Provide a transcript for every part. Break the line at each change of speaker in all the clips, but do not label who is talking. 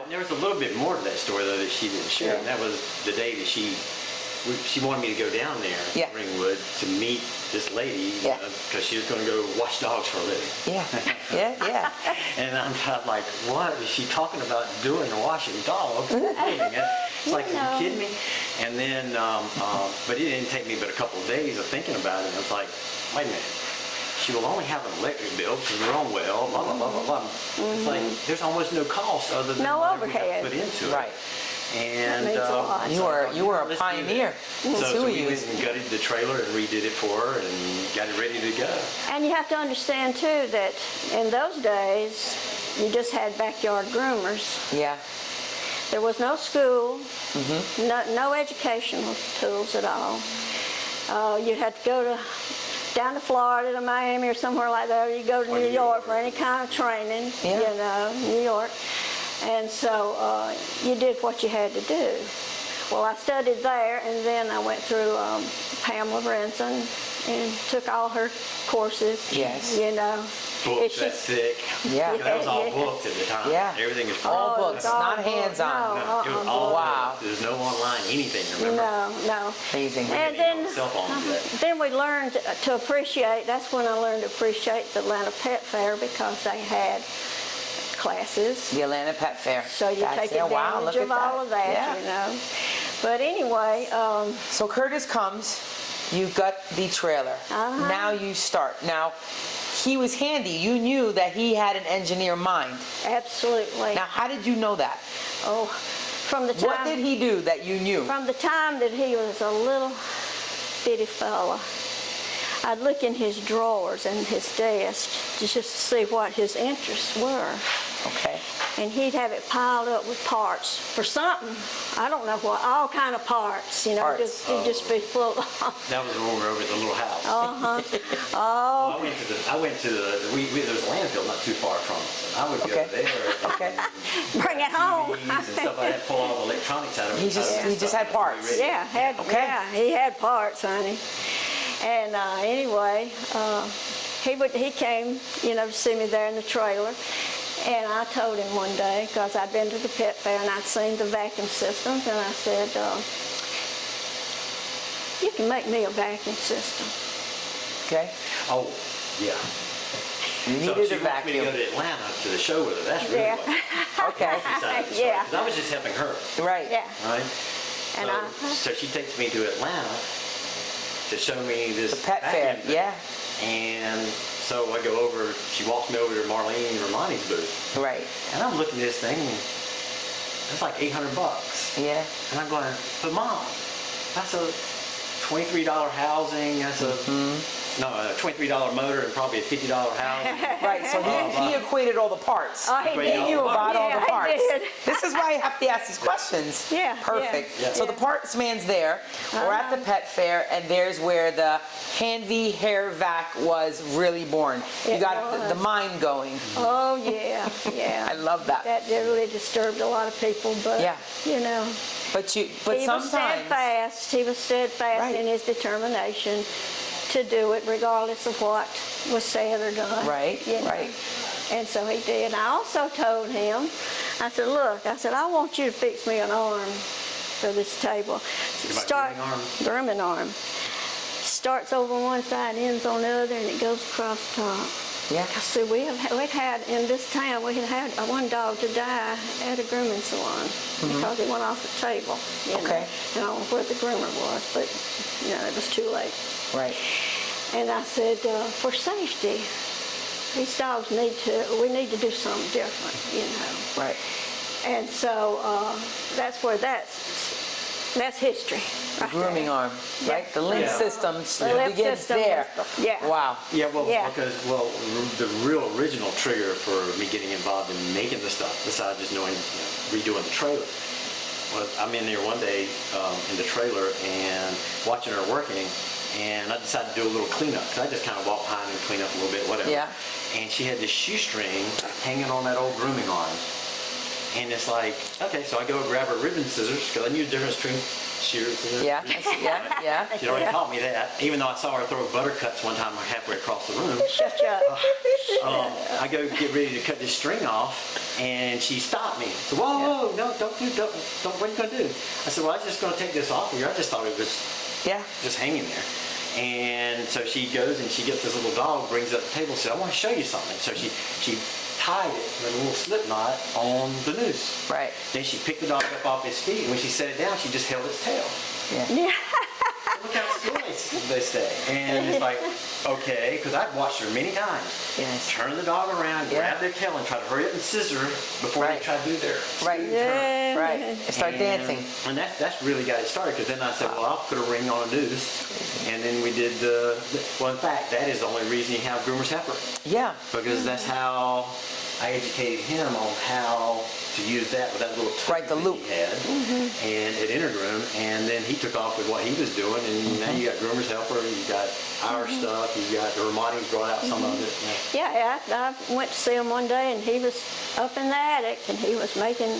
And there was a little bit more to that story though that she didn't share, and that was the day that she wanted me to go down there, Ringwood, to meet this lady, because she was going to go watch dogs for a living.
Yeah.
And I'm like, what is she talking about doing, washing dogs? It's like, are you kidding me? And then, but it didn't take me but a couple of days of thinking about it. And I was like, wait a minute. She will only have an electric bill because we're on well, blah, blah, blah, blah, blah. It's like, there's almost no cost other than whatever we have to put into it.
Right.
And
you were a pioneer.
So we went and gutted the trailer and redid it for her and got it ready to go.
And you have to understand too that in those days you just had backyard groomers.
Yeah.
There was no school, no educational tools at all. You had to go down to Florida, to Miami, or somewhere like that. Or you go to New York for any kind of training. You know, New York. And so you did what you had to do. Well, I studied there, and then I went through Pamela Brinson and took all her courses.
Yes.
You know.
Books that thick.
Yeah.
That was all books at the time.
Yeah.
Everything is
all books, not hands-on.
No, it was all books. There's no online anything, remember?
No.
Amazing.
And then we learned to appreciate, that's when I learned to appreciate the Atlanta Pet Fair, because they had classes.
The Atlanta Pet Fair.
So you take advantage of all of that, you know. But anyway.
So Curtis comes, you got the trailer. Now you start. Now, he was handy. You knew that he had an engineer mind.
Absolutely.
Now, how did you know that?
Oh, from the time.
What did he do that you knew?
From the time that he was a little bitty fella, I'd look in his drawers and his desk to just see what his interests were.
Okay.
And he'd have it piled up with parts for something. I don't know what, all kind of parts, you know, he'd just be full of.
That was when we were over at the little house.
Oh.
I went to the there was a landfill not too far from us. And I would go there.
Bring it home.
And stuff like that, pull all the electronics out of it.
He just had parts.
Yeah, he had parts, honey. And anyway, he came, you know, to see me there in the trailer. And I told him one day, because I'd been to the pet fair and I'd seen the vacuum systems, and I said, you can make me a vacuum system.
Okay.
Oh, yeah.
You needed a vacuum.
So she wants me to go to Atlanta to the show with her. That's really what.
Okay.
Because I was just helping her.
Right.
Yeah.
Right.
And
so she takes me to Atlanta to show me this
the pet fair. Yeah.
And so I go over, she walks me over to Marlene and Romani's booth.
Right.
And I'm looking at this thing, and it's like $800.
Yeah.
And I'm going, but Mom, that's a $23 housing, that's a, no, a $23 motor and probably a $50 housing.
Right, so he equated all the parts.
He
knew about all the parts.
I did.
This is why you have to ask these questions.
Yeah.
Perfect.
Yeah.
So the parts man's there. We're at the pet fair, and there's where the Hanvey hair vac was really born. You got the mind going.
Oh, yeah, yeah.
I love that.
That really disturbed a lot of people, but, you know.
But sometimes
he was steadfast in his determination to do it regardless of what was said or done.
Right,
you know?
right.
And so he did. And I also told him, I said, look, I want you to fix me an arm for this table. Grooming arm. Starts over one side, ends on the other, and it goes across the top.
Yeah.
See, we'd had in this town, we had one dog to die at a grooming salon because he went off the table. You know. I don't know where the groomer was, but you know, it was too late.
Right.
And I said, for safety, these dogs we need to do something different, you know.
Right.
And so that's where that's history.
The grooming arm, right? The limb systems begins there.
Yeah.
Wow.
Yeah, because the real original trigger for me getting involved in making the stuff, besides just knowing, redoing the trailer, was I'm in there one day in the trailer and watching her working, and I decided to do a little cleanup. So I just kind of walk behind and clean up a little bit, whatever.
Yeah.
And she had this shoestring hanging on that old grooming arm. And it's like, okay, so I go grab her ribbon scissors, because I knew the difference between shears and
Yeah, yeah.
She'd already taught me that, even though I saw her throw butter cuts one time halfway across the room.
Shut up.
I go get ready to cut this string off, and she stopped me. So, whoa, no, don't, what are you gonna do? I said, well, I was just gonna take this off of here. I just thought it was just hanging there. And so she goes and she gets this little dog, brings it up to the table, said, I want to show you something. So she tied it with a little slip knot on the noose.
Right.
Then she picked the dog up off his feet, and when she set it down, she just held its tail.
Yeah.
Look how still they stay. And it's like, okay, because I've watched her many times.
Yes.
Turn the dog around, grab their tail, and try to hurry up and scissor before they try to do their
Right.
turn.
Yeah.
Right. And start dancing.
And that's really got it started, because then I said, well, I'll put a ring on a noose. And then we did well, in fact, that is the only reason you have groomer's helper.
Yeah.
Because that's how I educated him on how to use that with that little tube
the loop.
he had, and at Intergroom, and then he took off with what he was doing, and now you got groomer's helper, you got our stuff, you got the Ramani's brought out some of it.
Yeah, I went to see him one day, and he was up in the attic, and he was making.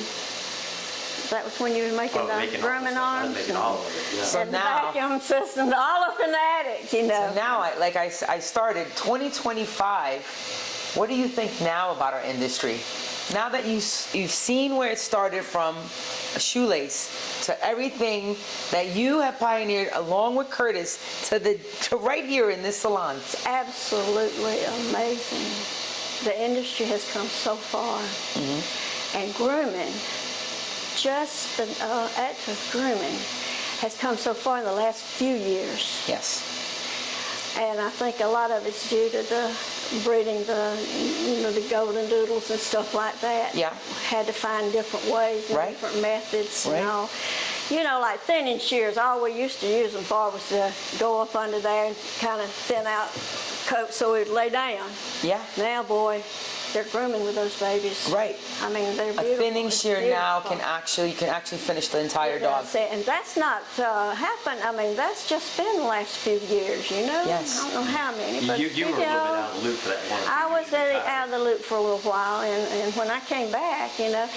That was when you were making the grooming
I was
arms.
making all of it. Yeah.
So
And the
now-
vacuum systems all up in the attic, you know.
So now, I started 2025. What do you think now about our industry? Now that you've seen where it started from a shoelace to everything that you have pioneered along with Curtis to right here in this salon.
It's absolutely amazing. The industry has come so far. And grooming, just the act of grooming has come so far in the last few years.
Yes.
And I think a lot of it's due to the breeding the golden doodles and stuff like that.
Yeah.
Had to find different ways and different methods and all. You know, like thinning shears, all we used to use them for was to go up under there and kind of thin out coat so it would lay down.
Yeah.
Now, boy, they're grooming with those babies.
Right.
I mean, they're beautiful.
A thinning
It's
shear now
beautiful.
you can actually finish the entire dog.
That's it. And that's not happened. I mean, that's just been the last few years, you know?
Yes.
I don't know how many, but
You were a little bit out of the loop for that one.
I was out of the loop for a little while, and when I came back, you know,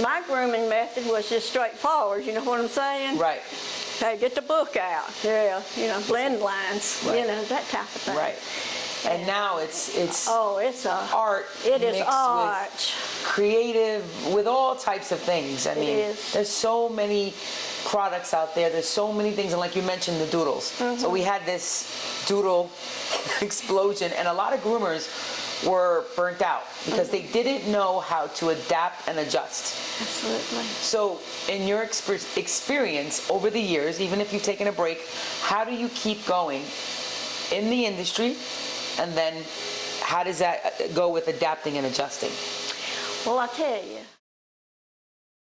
my grooming method was just straightforward, you know what I'm saying?
Right.
Hey, get the book out. Yeah, you know, blend lines,
Right.
you know, that type of thing.
Right. And now it's
Oh, it's
art.
It is
mixed
art.
with creative, with all types of things. I mean,
is.
there's so many products out there. There's so many things, and like you mentioned, the doodles. So we had this doodle explosion, and a lot of groomers were burnt out because they didn't know how to adapt and adjust.
Absolutely.
So, in your experience over the years, even if you've taken a break, how do you keep going in the industry? And then how does that go with adapting and adjusting?
Well, I tell you,